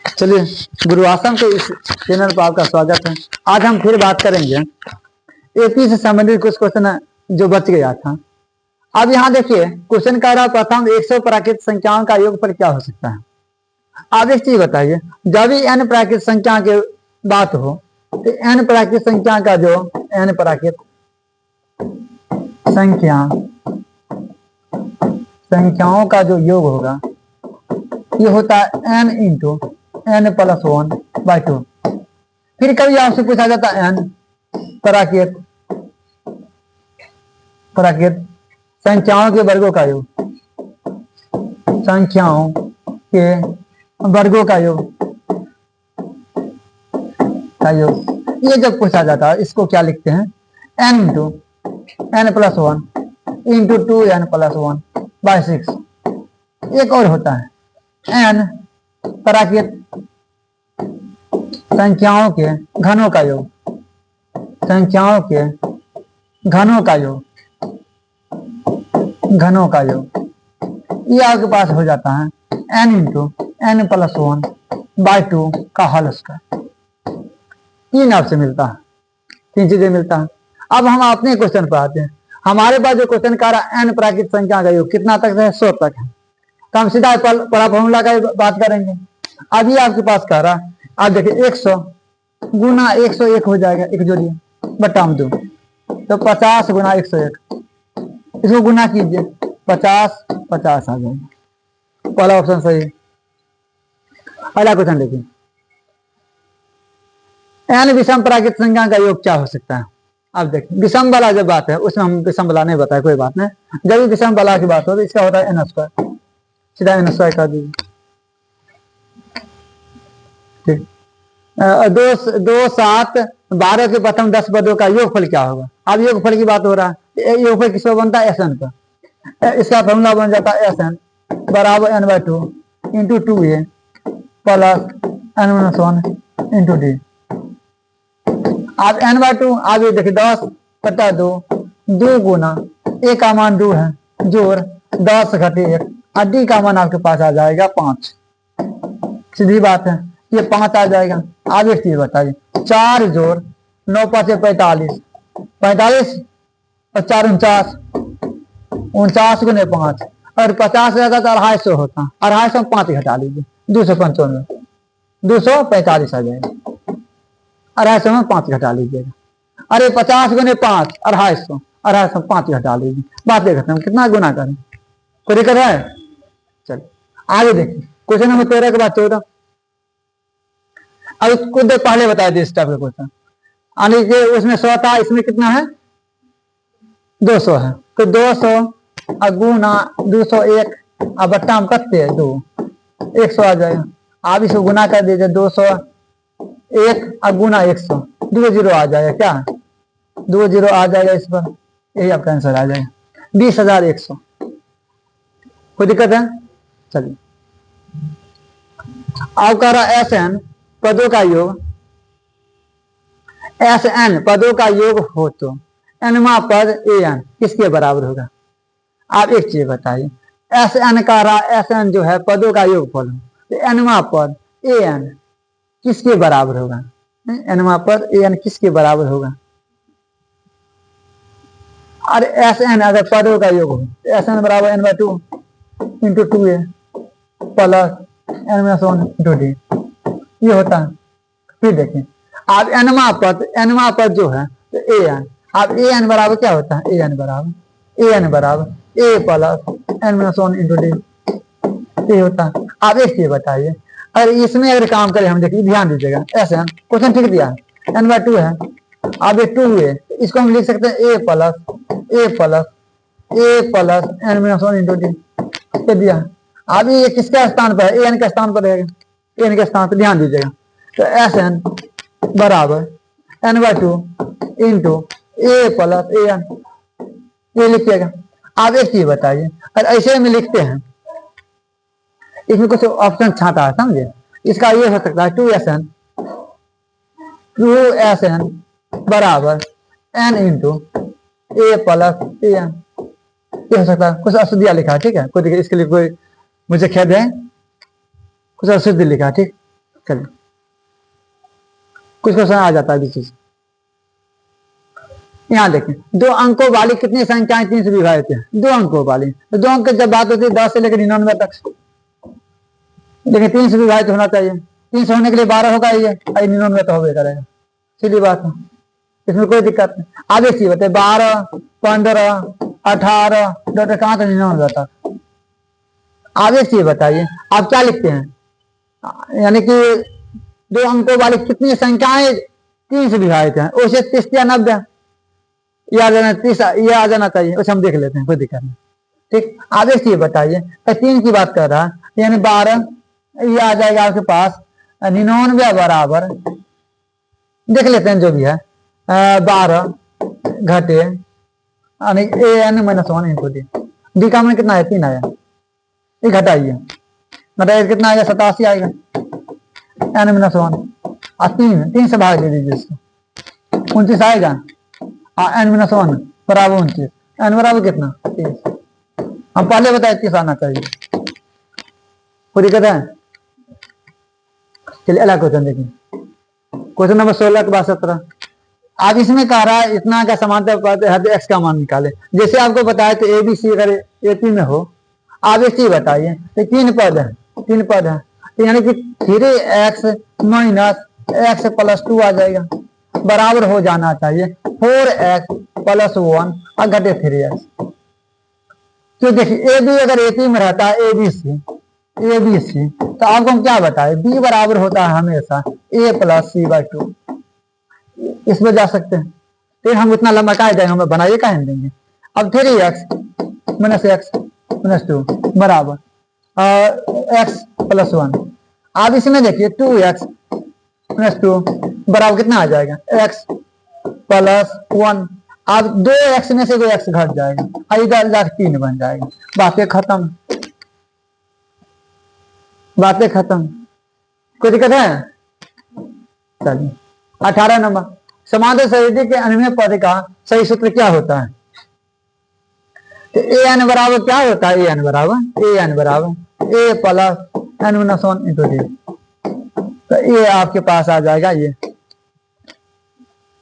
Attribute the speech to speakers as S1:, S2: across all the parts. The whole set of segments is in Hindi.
S1: चलिए, गुरुआश्रम के इस चैनल पर आपका स्वागत है। आज हम फिर बात करेंगे एपी से संबंधित कुछ क्वेश्चन जो बच गया था। अब यहाँ देखिए, क्वेश्चन कह रहा प्रथम 100 प्राकृत संख्याओं का योगफल क्या हो सकता है। आप एक चीज बताइए, जब भी n प्राकृत संख्या की बात हो तो n प्राकृत संख्या का जो n प्राकृत संख्याओं का जो योग होगा ये होता है n इंटू n प्लस 1/2। फिर कभी आपसे पूछा जाता है n प्राकृत संख्याओं के वर्गों का योग, संख्याओं के वर्गों का योग ये जब पूछा जाता है इसको क्या लिखते हैं, n into n plus 1 into 2n plus 1/6। एक और होता है n प्राकृत संख्याओं के घनों का योग, संख्याओं के घनों का योग ये आपके पास हो जाता है n इंटू n प्लस 1/2 का होल स्क्वायर। तीन आपसे मिलता है, तीन चीजें मिलता है। अब हम अपने क्वेश्चन पर आते हैं। हमारे पास जो क्वेश्चन का रहा n प्राकृत संख्या का योग कितना तक है, 100 तक है, तो हम सीधा परा फॉर्मूला का बात करेंगे। अभी आपके पास कह रहा, आप देखिए 100 गुना 101 हो जाएगा, एक जोड़िए बटा 2, तो 50 गुना 101, इसको गुना कीजिए 50 50 आ जाएगा। पहला ऑप्शन सही है। अगला क्वेश्चन देखिए, n विषम प्राकृत संख्या का योग क्या हो सकता है। अब देखिए, विषम वाला जब बात है उसमें हम विषम वाला नहीं बताया, कोई बात नहीं। जब भी विषम वाला की बात हो तो इसका होता है n स्क्वायर, सीधा n स्क्वायर कर दीजिए। ठीक, 2 7 12 के प्रथम 10 पदों का योगफल क्या होगा। अब योगफल की बात हो रहा है, योगफल किसको बनता है, SN का। इसका फॉर्मूला बन जाता है SN बराबर n/2 into 2a plus n-1 into d। आप n/2 आप ये देखिए 10 बटा 2, 2 गुना a का मान 2 है, जोड़ 10 घटे 1 और d का मान आपके पास आ जाएगा 5। सीधी बात है, ये 5 आ जाएगा। आप एक चीज बताइए, 4 जोड़ 9 5 45, 45 और 4 49, 49 गुने 5 और 50 रहता तो 250 होता, 250 में 5 घटा लीजिए, 295, 245 आ जाएगा। 250 में 5 घटा लीजिएगा। अरे 50 गुने 5 250, 250 में 5 घटा लीजिए, बातें खत्म। कितना गुना करें, कोई दिक्कत है। चलिए आगे देखिए, क्वेश्चन नंबर 13 के बाद 14। अब खुद पहले बता दिए इस टाइप का क्वेश्चन, यानी कि उसमें 100 था, इसमें कितना है 200 है, तो 200 गुना 201 अब बट्टा हम करते हैं 2, 100 आ जाएगा। आप इसको गुना कर दीजिए, 201 गुना 100, 2 जीरो आ जाएगा, क्या 2 जीरो आ जाएगा इस पर, यही आपका आंसर आ जाएगा 20,100। कोई दिक्कत है। चलिए अब कह रहा SN पदों का योग, SN पदों का योग हो तो nवां पद AN किसके बराबर होगा। आप एक चीज बताइए, SN का रहा, SN जो है पदों का योगफल हो तो nवां पद AN किसके बराबर होगा, nवां पद AN किसके बराबर होगा। अरे SN अगर पदों का योग हो तो SN बराबर n/2 into 2a plus n-1 into d, ये होता है। फिर देखें, आप nवां पद जो है तो AN, आप AN बराबर क्या होता है, AN बराबर a plus n-1 into d, ये होता है। आप एक चीज बताइए, अगर इसमें अगर काम करें हम, देखिए ध्यान दीजिएगा, SN क्वेश्चन ठीक दिया है, n/2 है, अब ये 2a, इसको हम लिख सकते हैं a plus n-1 into d, ये दिया। अब ये किसका स्थान पर है, AN के स्थान पर रहेगा, AN के स्थान पर ध्यान दीजिएगा। तो SN बराबर n/2 into a plus AN, ये लिखिएगा। आप एक चीज बताइए, अगर ऐसे में लिखते हैं, इसमें कुछ ऑप्शन छाटा है, समझे। इसका ये हो सकता है 2SN बराबर n into a plus AN, ये हो सकता है। कुछ अशुद्धिया लिखा है, ठीक है, कोई इसके लिए कोई मुझे खेद है, कुछ अशुद्धि लिखा, ठीक। चलिए कुछ क्वेश्चन आ जाता है बीच से। यहाँ देखें, 2 अंकों वाली कितनी संख्याएं 3 से विभाजित है? 2 अंकों वाली, तो 2 अंक जब बात होती है 10 से लेकर 99 तक, लेकिन 3 से विभाजित होना चाहिए। 3 से होने के लिए 12 होगा, ये 99 तो होगा करेगा, सीधी बात है, इसमें कोई दिक्कत नहीं। आगे चीज बताए 12, 15, 18 कहाँ तक 99 तक। आगे चीज बताइए आप क्या लिखते हैं, यानी कि 2 अंकों वाली कितनी संख्याएं 3 से विभाजित है? उसे 30 या 90 ये आ जाना, 30 ये आ जाना चाहिए, उसे हम देख लेते हैं, कोई दिक्कत नहीं। ठीक, आगे चीज बताइए 3 की बात कर रहा है, यानी 12 ये आ जाएगा आपके पास 99 बराबर, देख लेते हैं जो भी है, 12 घटे an माइनस 1 इंटू डी का मान कितना है? 3 आया, ये घटाइए, घटाइए कितना आएगा? 87 आएगा, n माइनस 1 3 से भाग दे दीजिए इसको, 29 आएगा, n माइनस 1 बराबर 29, n बराबर कितना? 30। हम पहले बताए 30 आना चाहिए, कोई दिक्कत है? चलिए अगला क्वेश्चन देखिए, क्वेश्चन नंबर 16 के बाद 17। अब इसमें कह रहा है इतना का समांतर पद हद एक्स का मान निकाले। जैसे आपको बताया तो ए बी सी अगर ए में हो, आप एक चीज बताइए, तो 3 पद है, 3 पद है, तो यानी कि 3x माइनस एक्स प्लस 2 आ जाएगा, बराबर हो जाना चाहिए 4x प्लस 1 और घटे 3x। तो देखिए ए बी अगर ए में रहता है ए बी सी, तो आपको हम क्या बताए, बी बराबर होता है हमेशा ए प्लस सी बाई 2, इसमें जा सकते हैं। फिर हम उतना लंबा क्या जाएंगे, हमें बनाइए क्या देंगे। अब 3x माइनस एक्स माइनस 2 बराबर एक्स प्लस 1। अब इसमें देखिए 2x माइनस 2 बराबर कितना आ जाएगा? x plus 1। अब 2x में से 2x घट जाएगा, इधर जाकर 3 बन जाएगा, बातें खत्म, बातें खत्म, कोई दिक्कत है? चलिए 18 नंबर, समांतर सदिश के अनुमेय पद का सही सूत्र क्या होता है? तो ए एन बराबर क्या होता है? ए एन बराबर A plus N minus 1 into D. तो ये आपके पास आ जाएगा, ये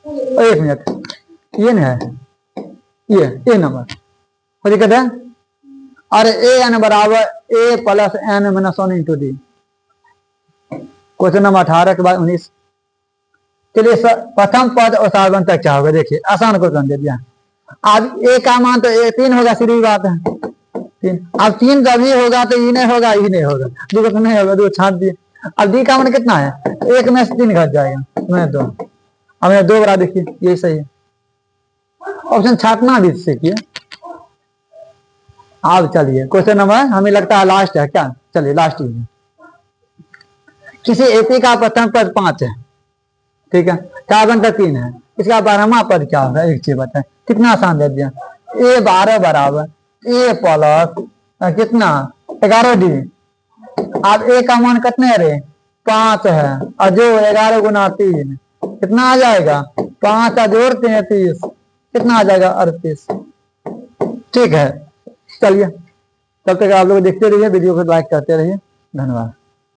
S1: 1 मिनट, ये नहीं है, ये नंबर, कोई दिक्कत है? और ए एन बराबर A plus N minus 1 into D. Question number 18 के बाद 19। चलिए प्रथम पद और साधारण तक क्या होगा, देखिए आसान क्वेश्चन दे दिया। अब ए का मान तो 3 होगा, सीधी बात है 3। अब 3 जब ही होगा तो ये नहीं होगा, ये नहीं होगा, दो तो नहीं होगा, 2 छाट दिए। अब डी का मान कितना है? 1 में से 3 घट जाएगा, मैं 2, अब 2 बरा, देखिए यही सही है। ऑप्शन छाटना भी सीखिए। अब चलिए क्वेश्चन नंबर हमें लगता है लास्ट है क्या, चलिए लास्ट ही है। किसी एपी का प्रथम पद 5 है, ठीक है, कार्बन तक 3 है, इसका 12वां पद क्या होगा? एक चीज बताए, कितना आसान दे दिया। ए 12 बराबर ए प्लस कितना 11 डी। अब ए का मान कितने रे? 5 है, और जो 11 गुना 3 कितना आ जाएगा? 5 जोड़ 33 कितना आ जाएगा? 38। ठीक है, चलिए तब तक आप लोग देखते रहिए, वीडियो को लाइक करते रहिए, धन्यवाद।